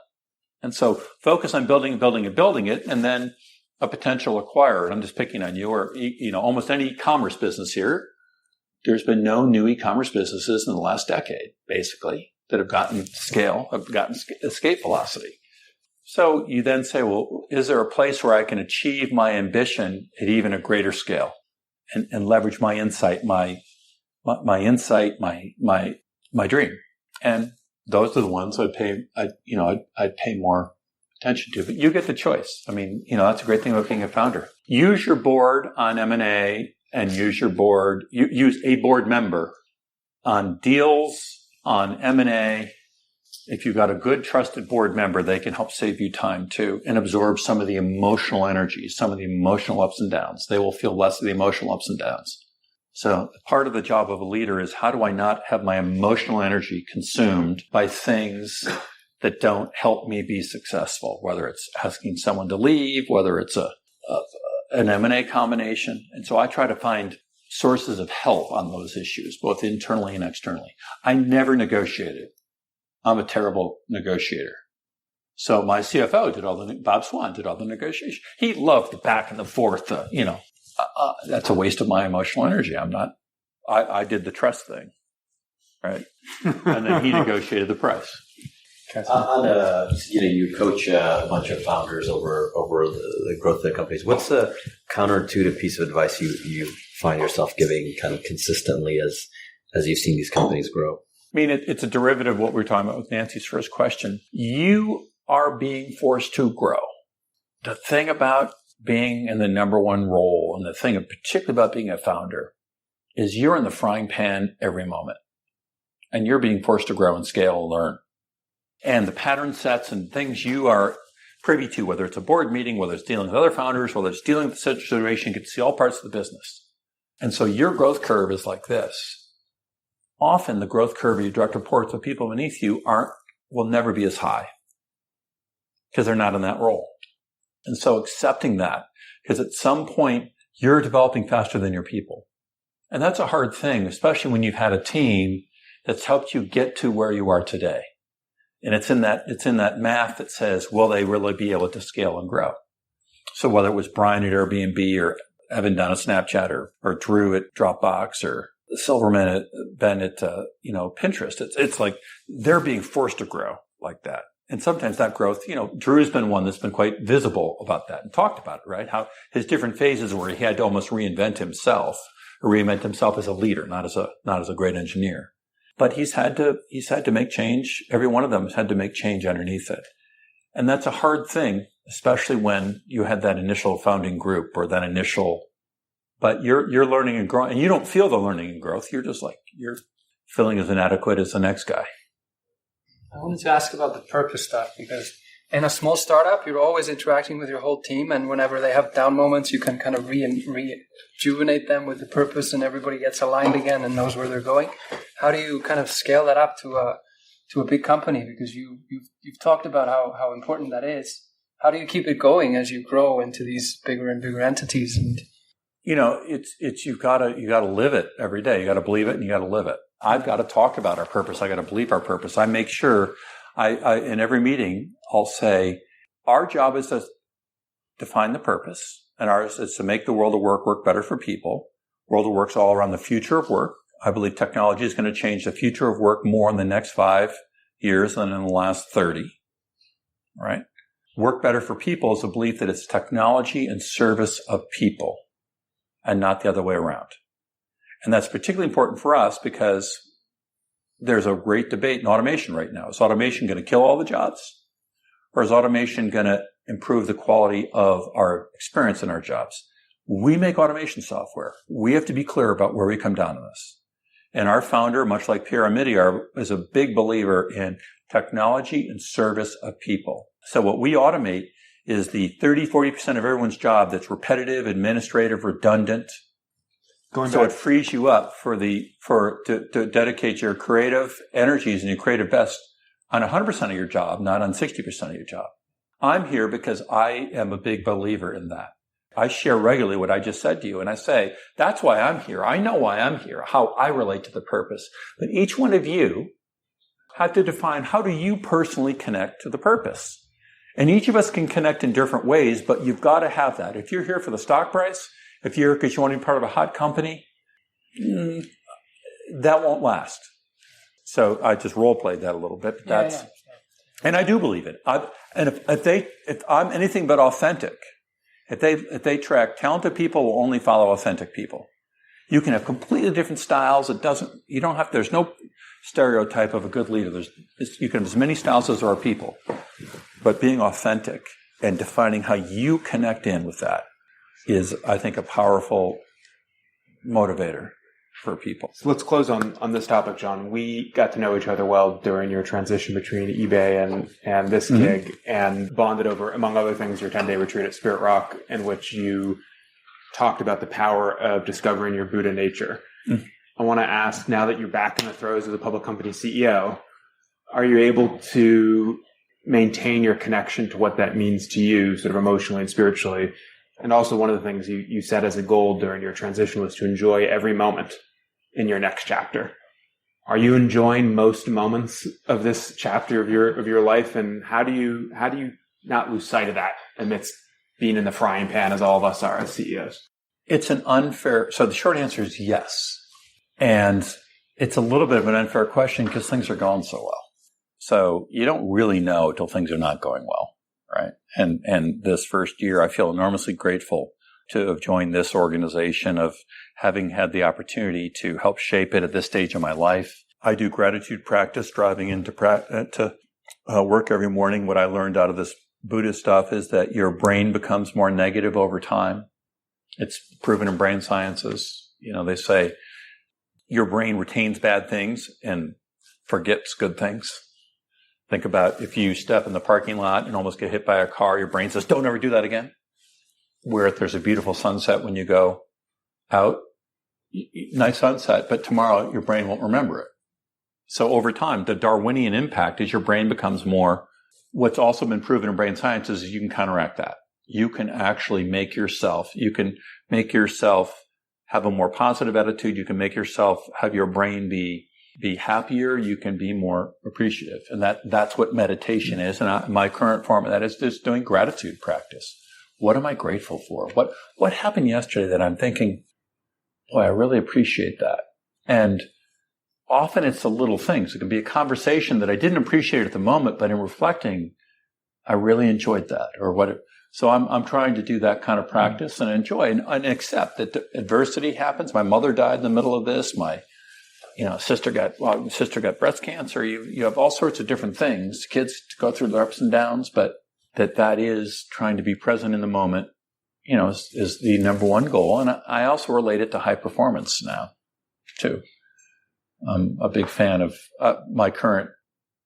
And so focus on building it, and then a potential acquirer. And I'm just picking on you, or almost any e-commerce business here. There's been no new e-commerce businesses in the last decade, basically, that have gotten scale, have gotten escape velocity. So you then say, well, is there a place where I can achieve my ambition at even a greater scale and leverage my insight, my dream? And those are the ones I'd pay more attention to. But you get the choice. I mean, that's a great thing about being a founder. Use your board on M&A and use a board member on deals, on M&A. If you've got a good, trusted board member, they can help save you time too and absorb some of the emotional energy, some of the emotional ups and downs. They will feel less of the emotional ups and downs. So part of the job of a leader is how do I not have my emotional energy consumed by things that don't help me be successful, whether it's asking someone to leave, whether it's an M&A combination. And so I try to find sources of help on those issues, both internally and externally. I never negotiated. I'm a terrible negotiator. So my CFO Bob Swan did all the negotiation. He loved the back and the forth, that's a waste of my emotional energy. I did the trust thing, right? And then he negotiated the price. You coach a bunch of founders over the growth of their companies. What's the counterintuitive piece of advice you find yourself giving kind of consistently as you've seen these companies grow? I mean, it's a derivative of what we were talking about with Nancy's first question. You are being forced to grow. The thing about being in the number one role, and the thing particularly about being a founder, is you're in the frying pan every moment. And you're being forced to grow and scale and learn. And the pattern sets and things you are privy to, whether it's a board meeting, whether it's dealing with other founders, whether it's dealing with the situation, you get to see all parts of the business. And so your growth curve is like this. Often the growth curve of your direct reports with people beneath you will never be as high because they're not in that role. And so accepting that, because at some point you're developing faster than your people. And that's a hard thing, especially when you've had a team that's helped you get to where you are today. And it's in that math that says, will they really be able to scale and grow? So whether it was Brian at Airbnb or Evan down at Snapchat or Drew at Dropbox or Silverman Ben at Pinterest, it's like they're being forced to grow like that. And sometimes that growth, Drew's been one that's been quite visible about that and talked about it, right? How his different phases where he had to almost reinvent himself as a leader, not as a great engineer. But he's had to make change. Every one of them has had to make change underneath it. And that's a hard thing, especially when you had that initial founding group or but you're learning and growing, and you don't feel the learning and growth. You're just like, you're feeling as inadequate as the next guy. I wanted to ask about the purpose stuff, because in a small startup, you're always interacting with your whole team, and whenever they have down moments, you can kind of rejuvenate them with the purpose, and everybody gets aligned again and knows where they're going. How do you kind of scale that up to a big company? Because you've talked about how important that is. How do you keep it going as you grow into these bigger and bigger entities? And you got to live it every day. You got to believe it and you got to live it. I've got to talk about our purpose. I got to believe our purpose. I make sure I in every meeting, I'll say, our job is to define the purpose, and ours is to make the world of work better for people. World of work's all around the future of work. I believe technology is going to change the future of work more in the next 5 years than in the last 30. Right? Work better for people is a belief that it's technology in service of people and not the other way around. And that's particularly important for us because there's a great debate in automation right now. Is automation going to kill all the jobs? Or is automation going to improve the quality of our experience in our jobs? We make automation software. We have to be clear about where we come down on this. And our founder, much like Pierre Amidiar, is a big believer in technology in service of people. So what we automate is the 40% of everyone's job that's repetitive, administrative, redundant. It frees you up to dedicate your creative energies and your creative best on 100% of your job, not on 60% of your job. I'm here because I am a big believer in that. I share regularly what I just said to you, and I say, that's why I'm here. I know why I'm here, how I relate to the purpose. But each one of you have to define, how do you personally connect to the purpose? And each of us can connect in different ways, but you've got to have that. If you're here for the stock price, if you're because you want to be part of a hot company, that won't last. So I just role played that a little bit. But and I do believe it. If I'm anything but authentic, if they track talented people, will only follow authentic people. You can have completely different styles. There's no stereotype of a good leader. You can have as many styles as there are people, but being authentic and defining how you connect in with that is, I think, a powerful motivator for people. So let's close on this topic, John. We got to know each other well during your transition between eBay and this gig, and bonded over, among other things, your 10-day retreat at Spirit Rock, in which you talked about the power of discovering your Buddha nature. I want to ask, now that you're back in the throes of the public company CEO, are you able to maintain your connection to what that means to you, sort of emotionally and spiritually? And also, one of the things you set as a goal during your transition was to enjoy every moment in your next chapter. Are you enjoying most moments of this chapter of your life? And how do you not lose sight of that amidst being in the frying pan, as all of us are as CEOs? It's an unfair. So the short answer is yes. And it's a little bit of an unfair question because things are going so well. So you don't really know till things are not going well, right? And this first year, I feel enormously grateful to have joined this organization, of having had the opportunity to help shape it at this stage of my life. I do gratitude practice driving into work every morning. What I learned out of this Buddhist stuff is that your brain becomes more negative over time. It's proven in brain sciences. They say your brain retains bad things and forgets good things. Think about if you step in the parking lot and almost get hit by a car, your brain says, don't ever do that again. Where if there's a beautiful sunset when you go out, nice sunset, but tomorrow your brain won't remember it. So over time, the Darwinian impact is your brain becomes more. What's also been proven in brain science is you can counteract that. You can actually make yourself have a more positive attitude. You can make yourself have your brain be happier. You can be more appreciative. And that's what meditation is. And my current form of that is just doing gratitude practice. What am I grateful for? What happened yesterday that I'm thinking, boy, I really appreciate that. And often it's the little things. It can be a conversation that I didn't appreciate at the moment, but in reflecting, I really enjoyed that. So I'm trying to do that kind of practice and enjoy and accept that adversity happens. My mother died in the middle of this. My sister got breast cancer. You have all sorts of different things. Kids go through their ups and downs, but that is trying to be present in the moment, is the number one goal. And I also relate it to high performance now, too. I'm a big fan of my current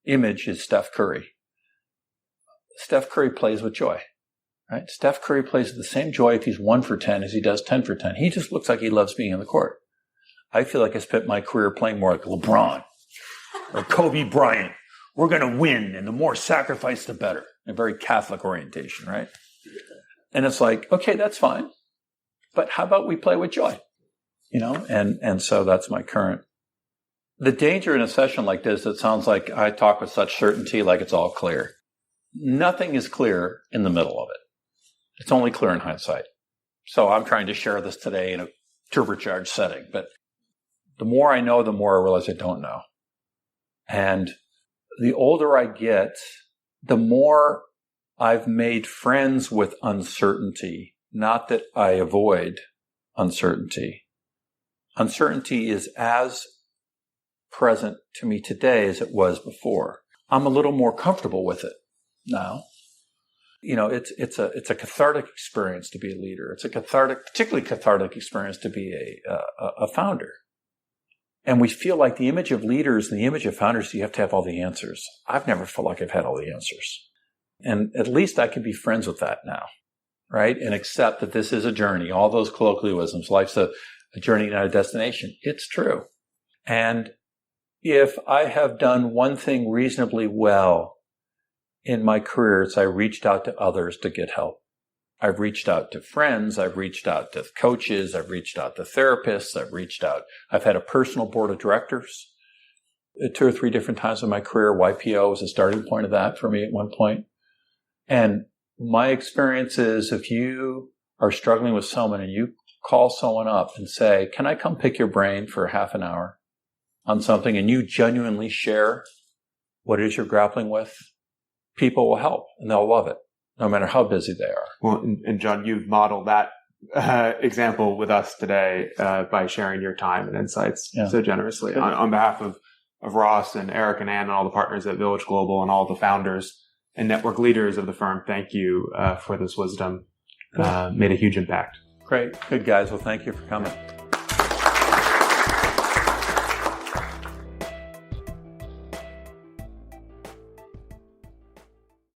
image is Steph Curry. Steph Curry plays with joy, right? Steph Curry plays with the same joy if he's 1 for 10 as he does 10 for 10. He just looks like he loves being on the court. I feel like I spent my career playing more like LeBron or Kobe Bryant. We're going to win, and the more sacrifice, the better. A very Catholic orientation, right? And it's like, okay, that's fine. But how about we play with joy? And so that's my current. The danger in a session like this, it sounds like I talk with such certainty, like it's all clear. Nothing is clear in the middle of it. It's only clear in hindsight. So I'm trying to share this today in a turbocharged setting. But the more I know, the more I realize I don't know. And the older I get, the more I've made friends with uncertainty. Not that I avoid uncertainty. Uncertainty is as present to me today as it was before. I'm a little more comfortable with it now. It's a cathartic experience to be a leader. It's a particularly cathartic experience to be a founder. And we feel like the image of leaders and the image of founders, you have to have all the answers. I've never felt like I've had all the answers. And at least I can be friends with that now, right? And accept that this is a journey. All those colloquialisms, life's a journey, not a destination. It's true. And if I have done one thing reasonably well in my career, it's I reached out to others to get help. I've reached out to friends. I've reached out to coaches. I've reached out to therapists. I've had a personal board of directors at 2 or 3 different times in my career. YPO was a starting point of that for me at one point. And my experience is if you are struggling with someone and you call someone up and say, can I come pick your brain for half an hour on something, and you genuinely share what it is you're grappling with, people will help and they'll love it, no matter how busy they are. Well, and John, you've modeled that example with us today by sharing your time and insights so generously. On behalf of Ross and Eric and Ann and all the partners at Village Global and all the founders and network leaders of the firm, thank you for this wisdom. Made a huge impact. Great. Good, guys. Well, thank you for coming.